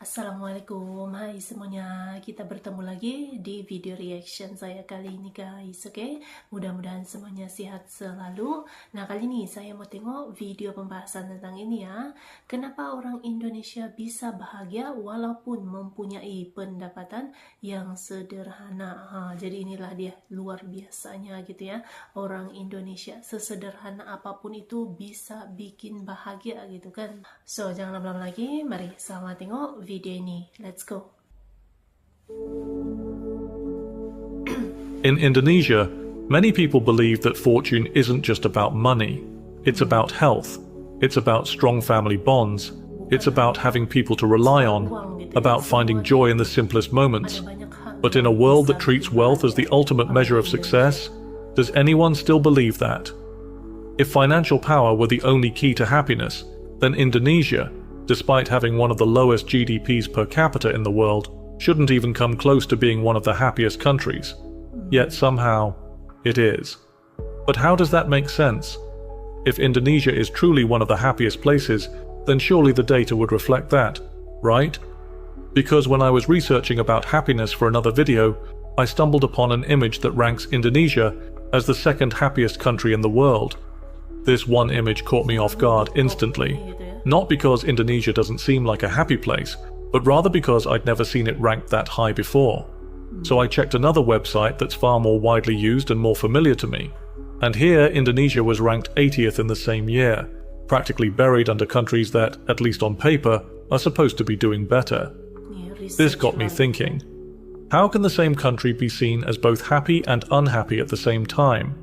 Assalamualaikum, hai semuanya, kita bertemu lagi di video reaction saya kali ini guys, oke? Mudah-mudahan semuanya sehat selalu. Nah, kali ini saya mau tengok video pembahasan tentang ini ya. Kenapa orang Indonesia bisa bahagia walaupun mempunyai pendapatan yang sederhana. Jadi inilah dia luar biasanya gitu ya. Orang Indonesia sesederhana apapun itu bisa bikin bahagia gitu kan. So, jangan lama-lama lagi, mari sama tengok video ini. Let's go. In Indonesia, many people believe that fortune isn't just about money. It's about health. It's about strong family bonds. It's about having people to rely on, about finding joy in the simplest moments. But in a world that treats wealth as the ultimate measure of success, does anyone still believe that? If financial power were the only key to happiness, then Indonesia, despite having one of the lowest GDPs per capita in the world, shouldn't even come close to being one of the happiest countries. Yet somehow, it is. But how does that make sense? If Indonesia is truly one of the happiest places, then surely the data would reflect that, right? Because when I was researching about happiness for another video, I stumbled upon an image that ranks Indonesia as the second happiest country in the world. This one image caught me off guard instantly. Not because Indonesia doesn't seem like a happy place, but rather because I'd never seen it ranked that high before. So I checked another website that's far more widely used and more familiar to me. And here, Indonesia was ranked 80th in the same year, practically buried under countries that, at least on paper, are supposed to be doing better. This got me thinking, how can the same country be seen as both happy and unhappy at the same time?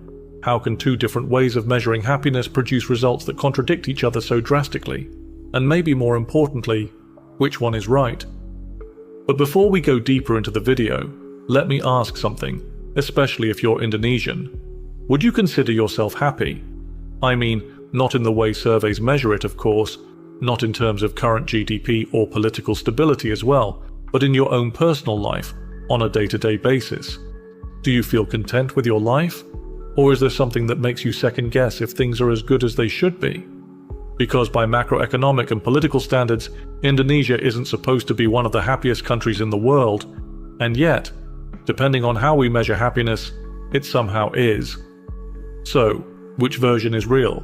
How can two different ways of measuring happiness produce results that contradict each other so drastically? And maybe more importantly, which one is right? But before we go deeper into the video, let me ask something, especially if you're Indonesian. Would you consider yourself happy? I mean, not in the way surveys measure it, of course, not in terms of current GDP or political stability as well, but in your own personal life, on a day-to-day basis. Do you feel content with your life? Or is there something that makes you second guess if things are as good as they should be? Because by macroeconomic and political standards, Indonesia isn't supposed to be one of the happiest countries in the world, and yet, depending on how we measure happiness, it somehow is. So, which version is real?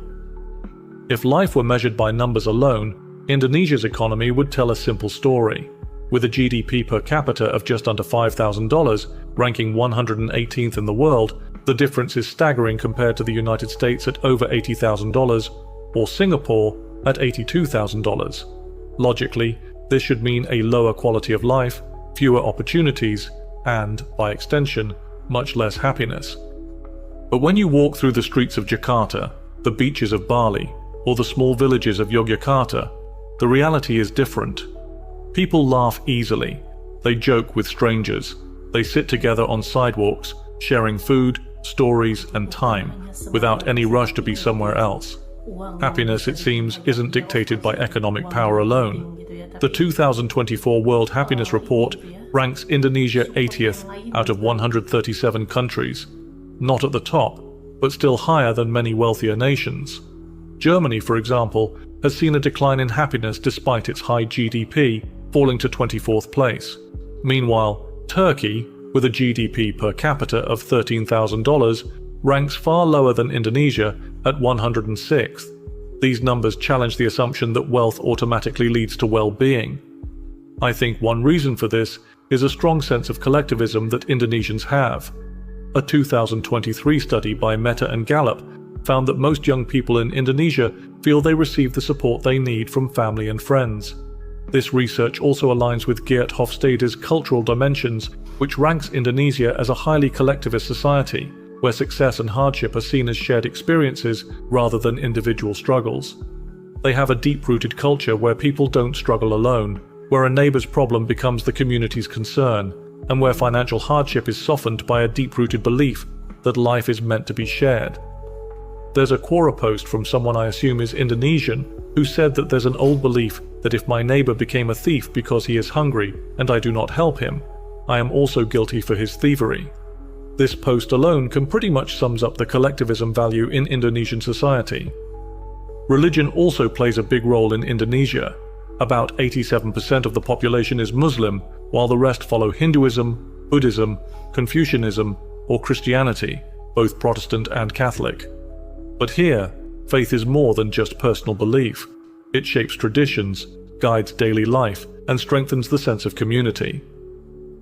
If life were measured by numbers alone, Indonesia's economy would tell a simple story. With a GDP per capita of just under $5,000, ranking 118th in the world, the difference is staggering compared to the United States at over $80,000 or Singapore at $82,000. Logically, this should mean a lower quality of life, fewer opportunities, and, by extension, much less happiness. But when you walk through the streets of Jakarta, the beaches of Bali, or the small villages of Yogyakarta, the reality is different. People laugh easily, they joke with strangers, they sit together on sidewalks, sharing food, stories, and time, without any rush to be somewhere else. Happiness, it seems, isn't dictated by economic power alone. The 2024 World Happiness Report ranks Indonesia 80th out of 137 countries. Not at the top, but still higher than many wealthier nations. Germany, for example, has seen a decline in happiness despite its high GDP, falling to 24th place. Meanwhile, Turkey, with a GDP per capita of $13,000, ranks far lower than Indonesia at 106th. These numbers challenge the assumption that wealth automatically leads to well-being. I think one reason for this is a strong sense of collectivism that Indonesians have. A 2023 study by Meta and Gallup found that most young people in Indonesia feel they receive the support they need from family and friends. This research also aligns with Geert Hofstede's cultural dimensions, which ranks Indonesia as a highly collectivist society, where success and hardship are seen as shared experiences rather than individual struggles. They have a deep-rooted culture where people don't struggle alone, where a neighbor's problem becomes the community's concern, and where financial hardship is softened by a deep-rooted belief that life is meant to be shared. There's a Quora post from someone I assume is Indonesian who said that there's an old belief that if my neighbor became a thief because he is hungry and I do not help him, I am also guilty for his thievery. This post alone can pretty much sums up the collectivism value in Indonesian society. Religion also plays a big role in Indonesia, About 87% of the population is Muslim, while the rest follow Hinduism, Buddhism, Confucianism, or Christianity, both Protestant and Catholic. But here, faith is more than just personal belief. It shapes traditions, guides daily life, and strengthens the sense of community.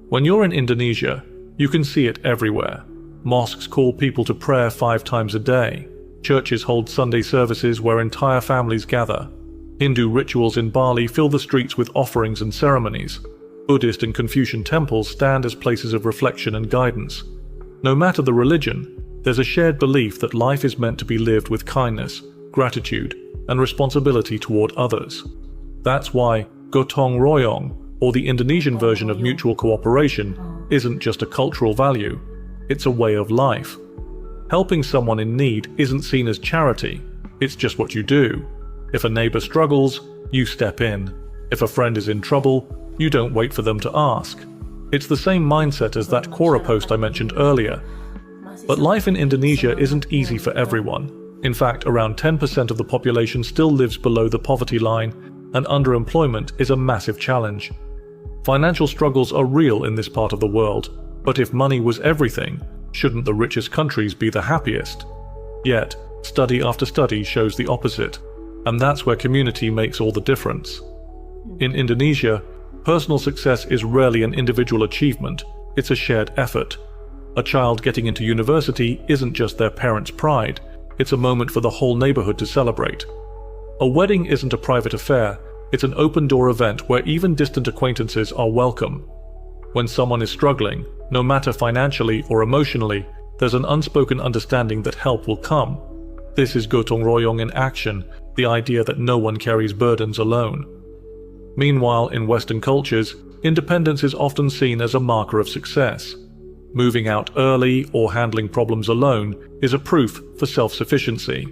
When you're in Indonesia, you can see it everywhere. Mosques call people to prayer 5 times a day. Churches hold Sunday services where entire families gather. Hindu rituals in Bali fill the streets with offerings and ceremonies. Buddhist and Confucian temples stand as places of reflection and guidance. No matter the religion, there's a shared belief that life is meant to be lived with kindness, gratitude, and responsibility toward others. That's why gotong royong, or the Indonesian version of mutual cooperation, isn't just a cultural value, it's a way of life. Helping someone in need isn't seen as charity, it's just what you do. If a neighbor struggles, you step in. If a friend is in trouble, you don't wait for them to ask. It's the same mindset as that Quora post I mentioned earlier. But life in Indonesia isn't easy for everyone. In fact, around 10% of the population still lives below the poverty line, and underemployment is a massive challenge. Financial struggles are real in this part of the world, but if money was everything, shouldn't the richest countries be the happiest? Yet, study after study shows the opposite, and that's where community makes all the difference. In Indonesia, personal success is rarely an individual achievement, it's a shared effort. A child getting into university isn't just their parents' pride, it's a moment for the whole neighborhood to celebrate. A wedding isn't a private affair, it's an open-door event where even distant acquaintances are welcome. When someone is struggling, no matter financially or emotionally, there's an unspoken understanding that help will come. This is gotong royong in action, the idea that no one carries burdens alone. Meanwhile, in Western cultures, independence is often seen as a marker of success. Moving out early or handling problems alone is a proof for self-sufficiency.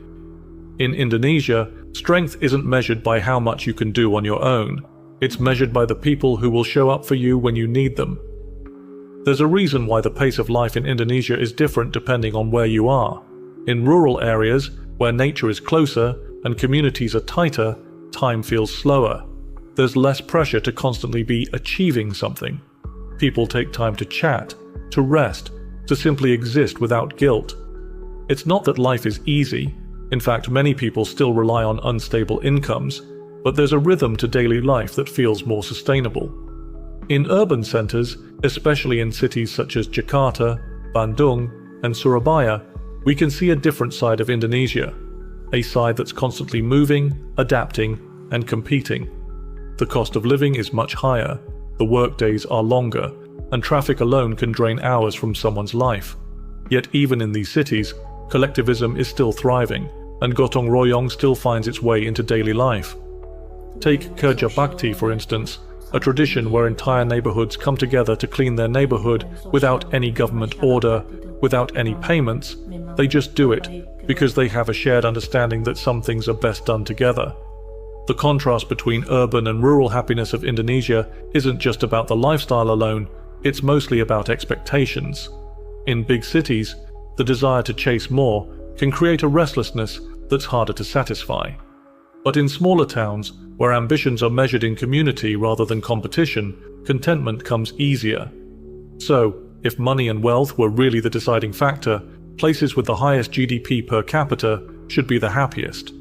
In Indonesia, strength isn't measured by how much you can do on your own. It's measured by the people who will show up for you when you need them. There's a reason why the pace of life in Indonesia is different depending on where you are. In rural areas, where nature is closer and communities are tighter, time feels slower. There's less pressure to constantly be achieving something. People take time to chat, to rest, to simply exist without guilt. It's not that life is easy. In fact, many people still rely on unstable incomes, but there's a rhythm to daily life that feels more sustainable. In urban centers, especially in cities such as Jakarta, Bandung, and Surabaya, we can see a different side of Indonesia, a side that's constantly moving, adapting, and competing. The cost of living is much higher, the workdays are longer, and traffic alone can drain hours from someone's life. Yet even in these cities, collectivism is still thriving, and gotong royong still finds its way into daily life. Take Kerja Bakti, for instance, a tradition where entire neighborhoods come together to clean their neighborhood without any government order, without any payments. They just do it because they have a shared understanding that some things are best done together. The contrast between urban and rural happiness of Indonesia isn't just about the lifestyle alone, it's mostly about expectations. In big cities, the desire to chase more can create a restlessness that's harder to satisfy. But in smaller towns, where ambitions are measured in community rather than competition, contentment comes easier. So, if money and wealth were really the deciding factor, places with the highest GDP per capita should be the happiest.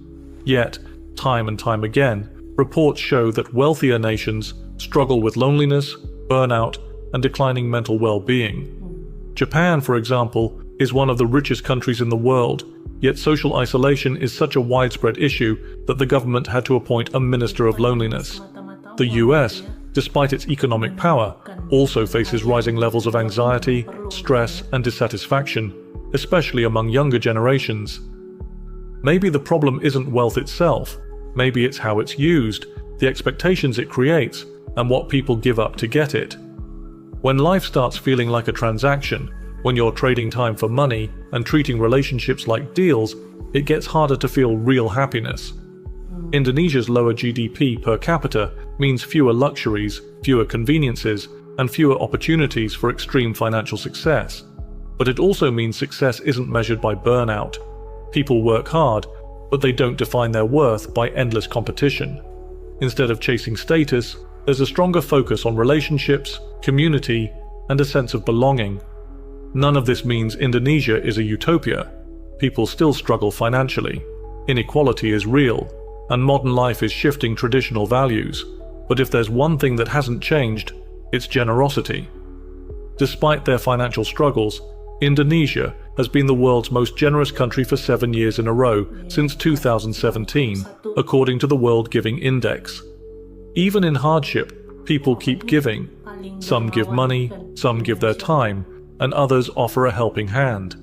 Yet, time and time again, reports show that wealthier nations struggle with loneliness, burnout, and declining mental well-being. Japan, for example, is one of the richest countries in the world, yet social isolation is such a widespread issue that the government had to appoint a minister of loneliness. The US, despite its economic power, also faces rising levels of anxiety, stress, and dissatisfaction, especially among younger generations. Maybe the problem isn't wealth itself, maybe it's how it's used, the expectations it creates, and what people give up to get it. When life starts feeling like a transaction, when you're trading time for money and treating relationships like deals, it gets harder to feel real happiness. Indonesia's lower GDP per capita means fewer luxuries, fewer conveniences, and fewer opportunities for extreme financial success. But it also means success isn't measured by burnout. People work hard, but they don't define their worth by endless competition. Instead of chasing status, there's a stronger focus on relationships, community, and a sense of belonging. None of this means Indonesia is a utopia. People still struggle financially. Inequality is real, and modern life is shifting traditional values. But if there's one thing that hasn't changed, it's generosity. Despite their financial struggles, Indonesia has been the world's most generous country for 7 years in a row since 2017, according to the World Giving Index. Even in hardship, people keep giving. Some give money, some give their time, and others offer a helping hand.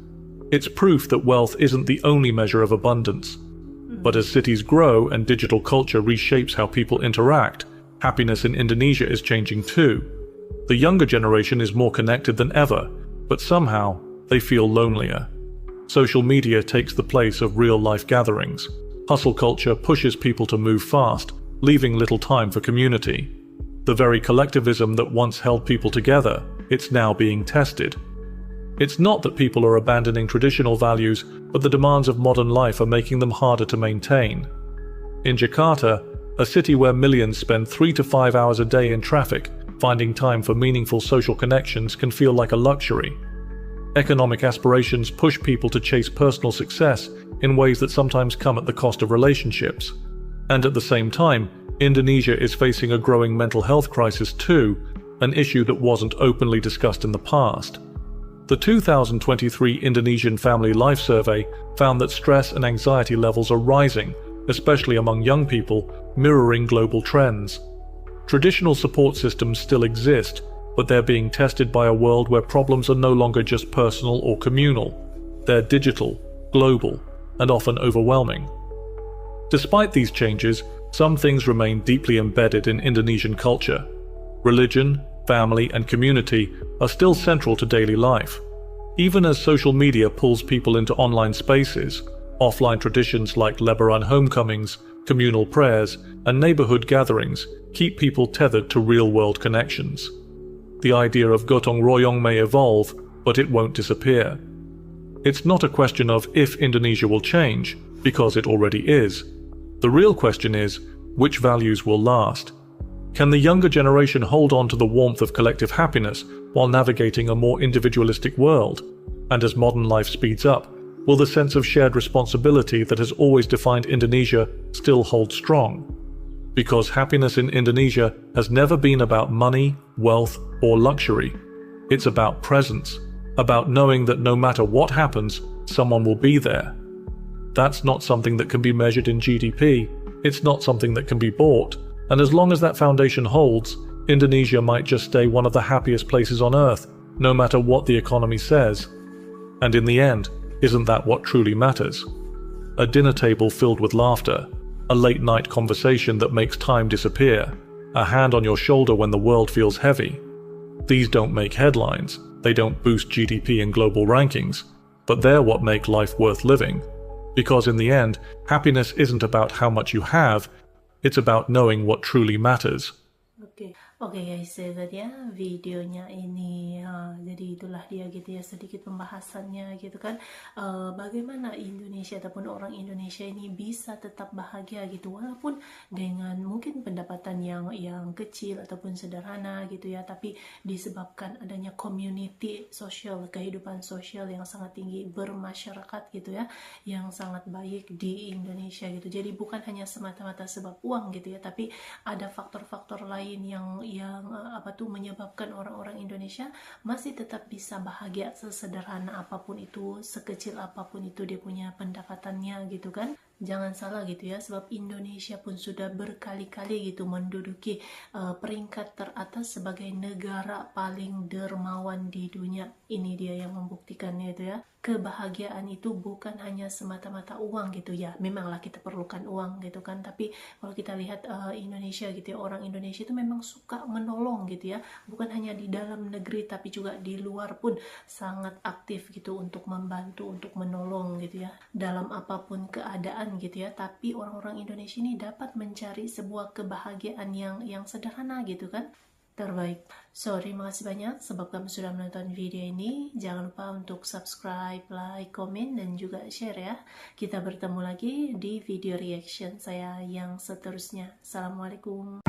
It's proof that wealth isn't the only measure of abundance. But as cities grow and digital culture reshapes how people interact, happiness in Indonesia is changing too. The younger generation is more connected than ever, but somehow they feel lonelier. Social media takes the place of real-life gatherings. Hustle culture pushes people to move fast, leaving little time for community. The very collectivism that once held people together, it's now being tested. It's not that people are abandoning traditional values, but the demands of modern life are making them harder to maintain. In Jakarta, a city where millions spend 3 to 5 hours a day in traffic, finding time for meaningful social connections can feel like a luxury. Economic aspirations push people to chase personal success in ways that sometimes come at the cost of relationships. And at the same time, Indonesia is facing a growing mental health crisis too, an issue that wasn't openly discussed in the past. The 2023 Indonesian Family Life Survey found that stress and anxiety levels are rising, especially among young people, mirroring global trends. Traditional support systems still exist, but they're being tested by a world where problems are no longer just personal or communal. They're digital, global, and often overwhelming. Despite these changes, some things remain deeply embedded in Indonesian culture. Religion, family, and community are still central to daily life. Even as social media pulls people into online spaces, offline traditions like Lebaran homecomings, communal prayers, and neighborhood gatherings keep people tethered to real-world connections. The idea of gotong royong may evolve, but it won't disappear. It's not a question of if Indonesia will change, because it already is. The real question is, which values will last? Can the younger generation hold on to the warmth of collective happiness while navigating a more individualistic world? And as modern life speeds up, will the sense of shared responsibility that has always defined Indonesia still hold strong? Because happiness in Indonesia has never been about money, wealth, or luxury. It's about presence, about knowing that no matter what happens, someone will be there. That's not something that can be measured in GDP, it's not something that can be bought, and as long as that foundation holds, Indonesia might just stay one of the happiest places on earth, no matter what the economy says. And in the end, isn't that what truly matters? A dinner table filled with laughter, a late-night conversation that makes time disappear, a hand on your shoulder when the world feels heavy. These don't make headlines, they don't boost GDP in global rankings, but they're what make life worth living. Because in the end, happiness isn't about how much you have, it's about knowing what truly matters. Oke guys, itu tadi ya videonya ini. Jadi itulah dia gitu ya, sedikit pembahasannya gitu kan. Bagaimana Indonesia ataupun orang Indonesia ini bisa tetap bahagia gitu, walaupun dengan mungkin pendapatan yang kecil ataupun sederhana gitu ya, tapi disebabkan adanya community sosial, kehidupan sosial yang sangat tinggi, bermasyarakat gitu ya, yang sangat baik di Indonesia gitu. Jadi bukan hanya semata-mata sebab uang gitu ya, tapi ada faktor-faktor lain yang menyebabkan orang-orang Indonesia masih tetap bisa bahagia, sesederhana apapun itu, sekecil apapun itu dia punya pendapatannya gitu kan. Jangan salah gitu ya, sebab Indonesia pun sudah berkali-kali gitu menduduki peringkat teratas sebagai negara paling dermawan di dunia. Ini dia yang membuktikannya itu ya. Kebahagiaan itu bukan hanya semata-mata uang gitu ya. Memanglah kita perlukan uang gitu kan, tapi kalau kita lihat Indonesia gitu ya, orang Indonesia itu memang suka menolong gitu ya. Bukan hanya di dalam negeri tapi juga di luar pun sangat aktif gitu untuk membantu, untuk menolong gitu ya. Dalam apapun keadaan gitu ya, tapi orang-orang Indonesia ini dapat mencari sebuah kebahagiaan yang sederhana gitu kan. terbaik. So, terima kasih banyak sebab kamu sudah menonton video ini. Jangan lupa untuk subscribe, like, komen, dan juga share ya. Kita bertemu lagi di video reaction saya yang seterusnya. Assalamualaikum.